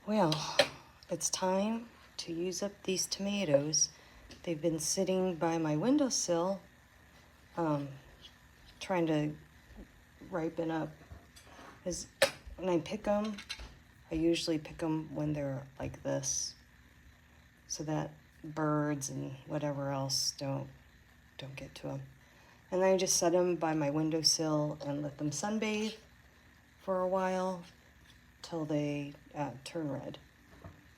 Well, it's time to use up these tomatoes. They've been sitting by my windowsill, trying to ripen up. As when I pick them, I usually pick them when they're like this, so that birds and whatever else don't get to them. And then I just set them by my windowsill and let them sunbathe for a while till they turn red.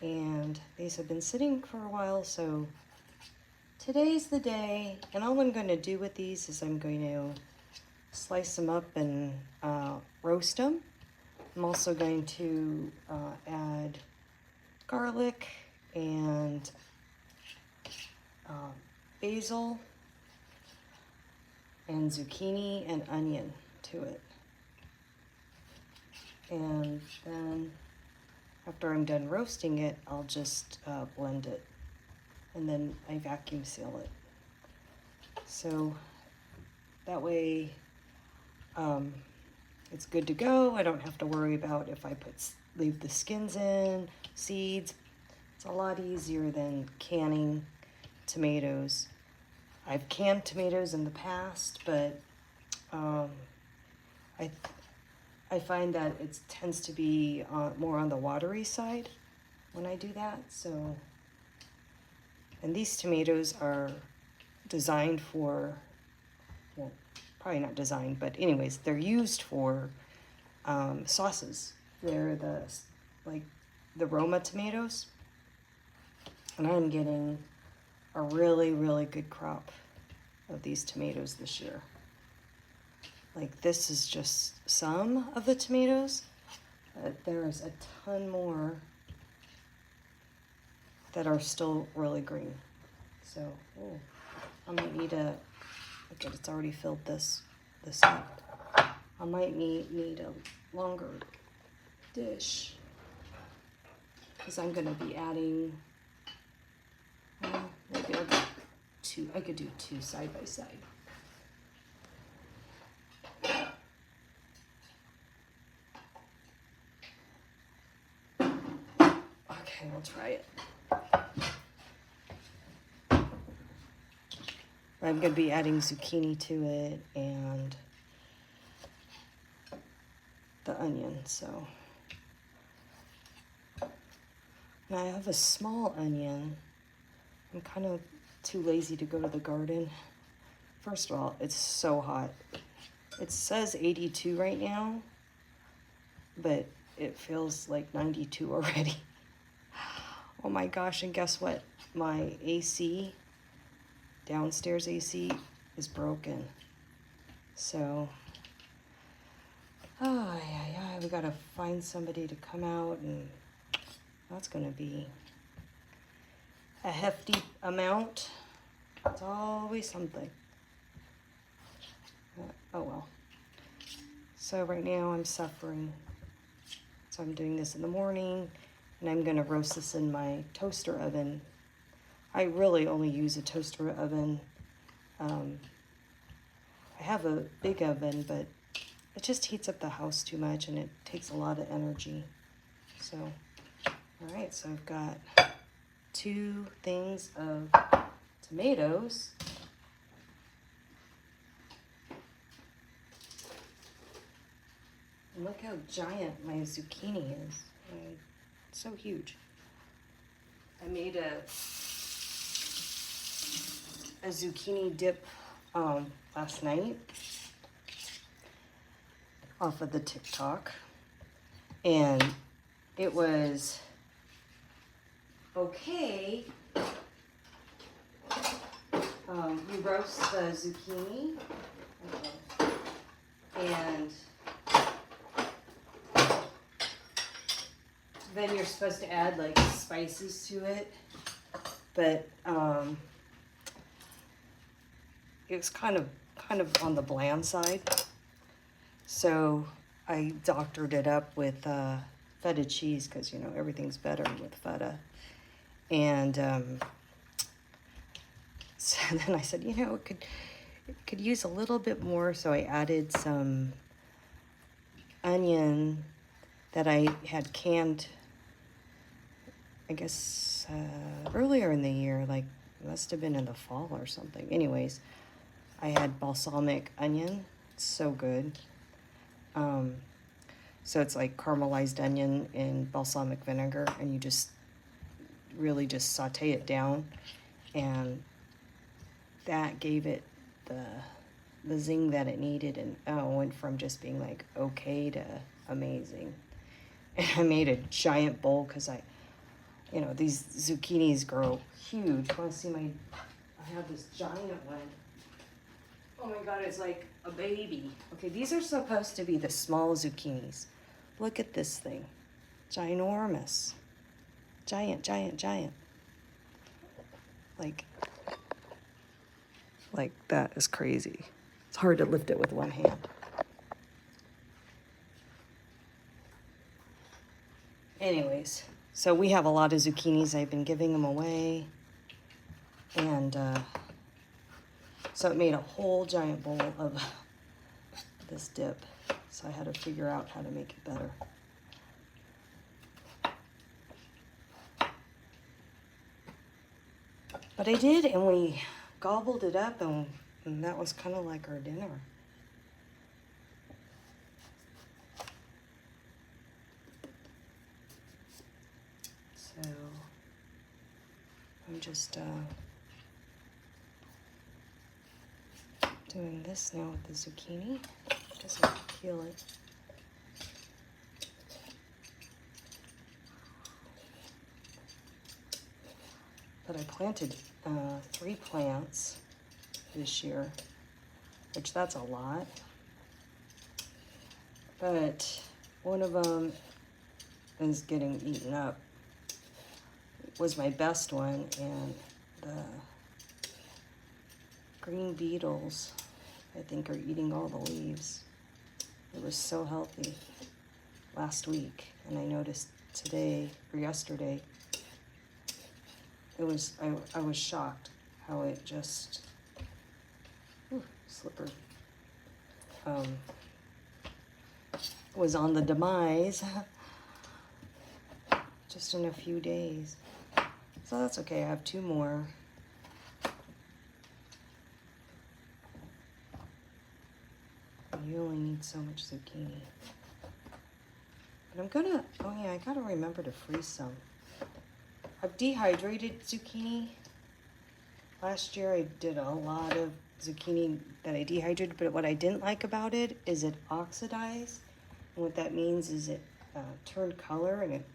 And these have been sitting for a while, so today's the day. And all I'm going to do with these is I'm going to slice them up and roast them. I'm also going to add garlic and basil and zucchini and onion to it. And then after I'm done roasting it, I'll just blend it, and then I vacuum seal it. So that way it's good to go. I don't have to worry about if I leave the skins in, seeds. It's a lot easier than canning tomatoes. I've canned tomatoes in the past, but I find that it tends to be more on the watery side when I do that. So, and these tomatoes are designed for, well, probably not designed, but anyways, they're used for sauces. They're the Roma tomatoes, and I'm getting a really, really good crop of these tomatoes this year. Like, this is just some of the tomatoes, but there's a ton more that are still really green. So, I might need okay, it's already filled this up. I might need a longer dish, because I'm going to be adding, maybe I'll get two. I could do two side by side. Okay, we'll try it. I'm going to be adding zucchini to it and the onion, so. And I have a small onion. I'm kind of too lazy to go to the garden. First of all, it's so hot. It says 82 right now, but it feels like 92 already. Oh my gosh, and guess what? My AC, downstairs AC, is broken. So, we gotta find somebody to come out, and that's gonna be a hefty amount. It's always something. Oh well. So right now I'm suffering. So I'm doing this in the morning, and I'm gonna roast this in my toaster oven. I really only use a toaster oven. I have a big oven, but it just heats up the house too much, and it takes a lot of energy. So, all right, so I've got 2 things of tomatoes. And look how giant my zucchini is. It's so huge. I made a zucchini dip last night off of the TikTok, and it was okay. You roast the zucchini, and then you're supposed to add like spices to it, but it was kind of on the bland side. So I doctored it up with feta cheese, because everything's better with feta. And so then I said, it could use a little bit more. So I added some onion that I had canned I guess, earlier in the year, like, it must have been in the fall or something. Anyways, I had balsamic onion. It's so good. So it's like caramelized onion in balsamic vinegar, and you just really just saute it down, and that gave it the zing that it needed, and it went from just being like okay to amazing. And I made a giant bowl because these zucchinis grow huge. Want to see I have this giant one. Oh my God, it's like a baby. Okay, these are supposed to be the small zucchinis. Look at this thing. Ginormous. Giant, giant, giant. Like that is crazy. It's hard to lift it with one hand. Anyways, so we have a lot of zucchinis. I've been giving them away. And so it made a whole giant bowl of this dip. So I had to figure out how to make it better. But I did, and we gobbled it up, and that was kind of like our dinner. So I'm just doing this now with the zucchini. Just like peel it. But I planted 3 plants this year, which that's a lot. But one of them is getting eaten up. It was my best one, and the green beetles, I think, are eating all the leaves. It was so healthy last week, and I noticed today or yesterday, I was shocked how it just slippery was on the demise just in a few days. So that's okay. I have 2 more. You only need so much zucchini. But I gotta remember to freeze some. I've dehydrated zucchini. Last year I did a lot of zucchini that I dehydrated, but what I didn't like about it is it oxidized. And what that means is it turned color, and it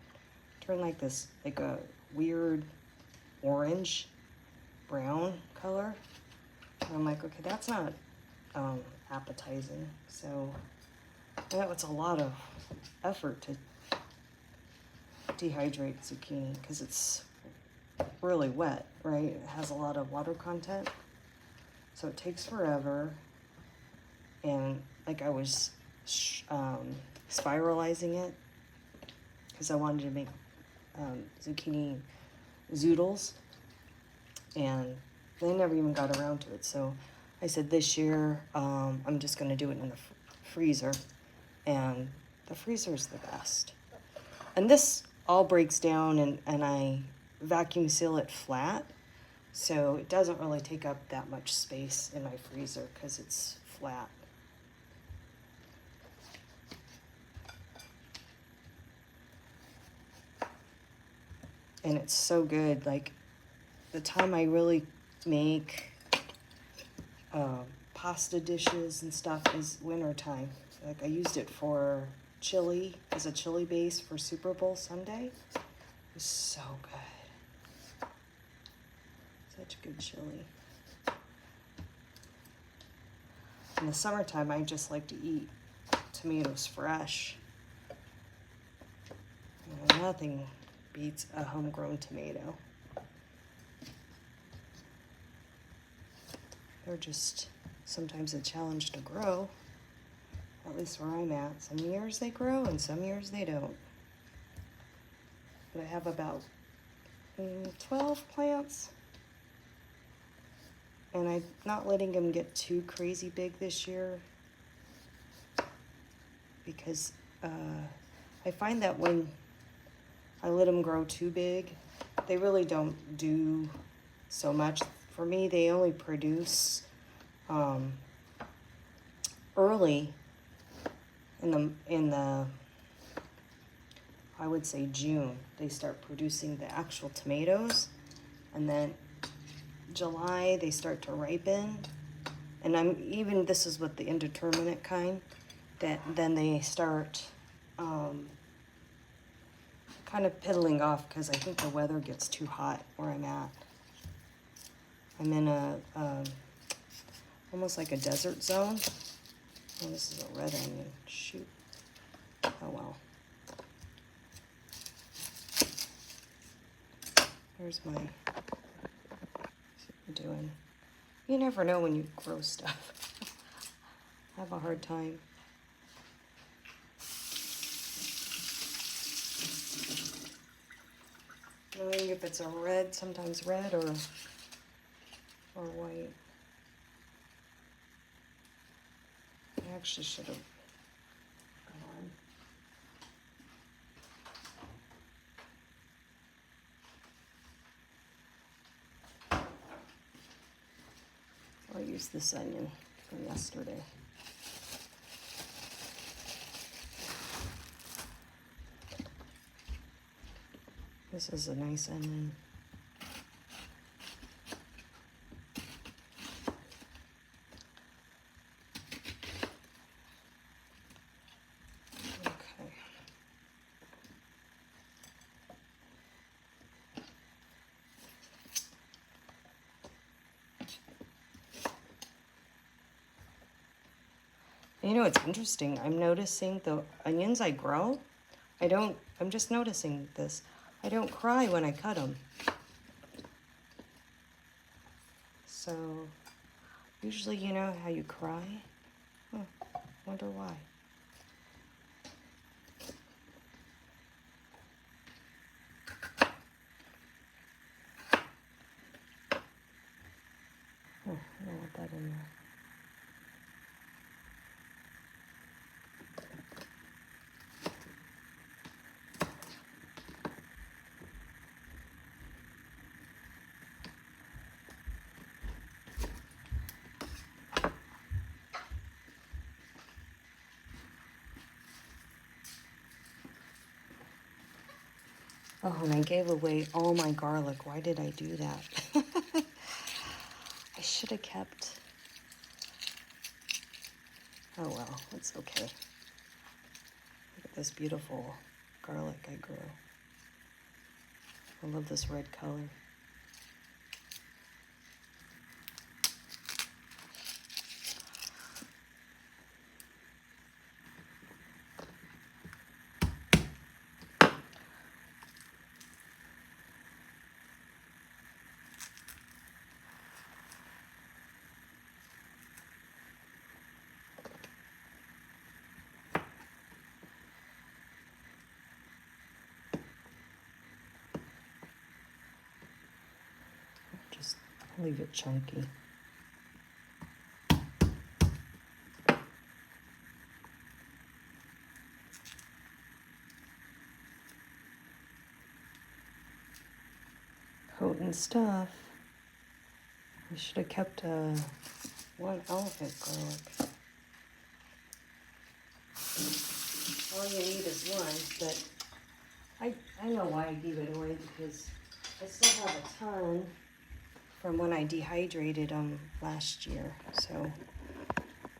turned like this, like a weird orange, brown color. And I'm like, okay, that's not appetizing. So it's a lot of effort to dehydrate zucchini because it's really wet, right? It has a lot of water content, so it takes forever. And like I was spiralizing it because I wanted to make zucchini zoodles, and they never even got around to it. So I said this year I'm just going to do it in the freezer, and the freezer is the best. And this all breaks down, and I vacuum seal it flat, so it doesn't really take up that much space in my freezer because it's flat. And it's so good. Like, the time I really make pasta dishes and stuff is winter time. Like, I used it for chili, as a chili base for Super Bowl Sunday. It was so good. Such good chili. In the summertime, I just like to eat tomatoes fresh. Nothing beats a homegrown tomato. They're just sometimes a challenge to grow, at least where I'm at. Some years they grow and some years they don't. But I have about 12 plants, and I'm not letting them get too crazy big this year because I find that when I let them grow too big, they really don't do so much. For me, they only produce early in the I would say June. They start producing the actual tomatoes, and then July they start to ripen. And this is with the indeterminate kind, that then they start kind of piddling off because I think the weather gets too hot where I'm at. I'm in almost like a desert zone. Oh, this is a red onion. Shoot. Oh well. Here's my. See what I'm doing. You never know when you grow stuff. I have a hard time. Knowing if it's a red, sometimes red or white. I actually should have gone. I'll use this onion from yesterday. This is a nice onion. Okay. You know, it's interesting. I'm noticing the onions I grow, I'm just noticing this. I don't cry when I cut them. So, usually, you know how you cry? Huh, wonder why. Oh, I don't want that in there. Oh, and I gave away all my garlic. Why did I do that? I should have kept. Oh well, it's okay. Look at this beautiful garlic I grew. I love this red color. Just leave it chunky. Potent stuff. I should have kept one elephant garlic. All you need is one, but I know why I gave it away, because I still have a ton from when I dehydrated them last year. So,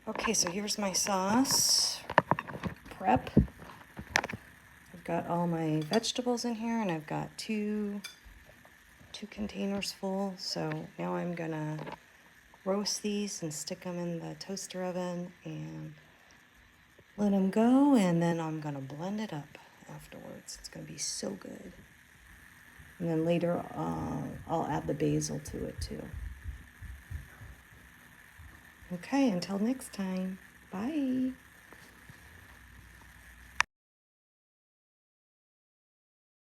okay, so here's my sauce prep. I've got all my vegetables in here, and I've got two containers full. So now I'm gonna roast these and stick them in the toaster oven and let them go, and then I'm gonna blend it up afterwards. It's gonna be so good. And then later I'll add the basil to it too. Okay, until next time, bye.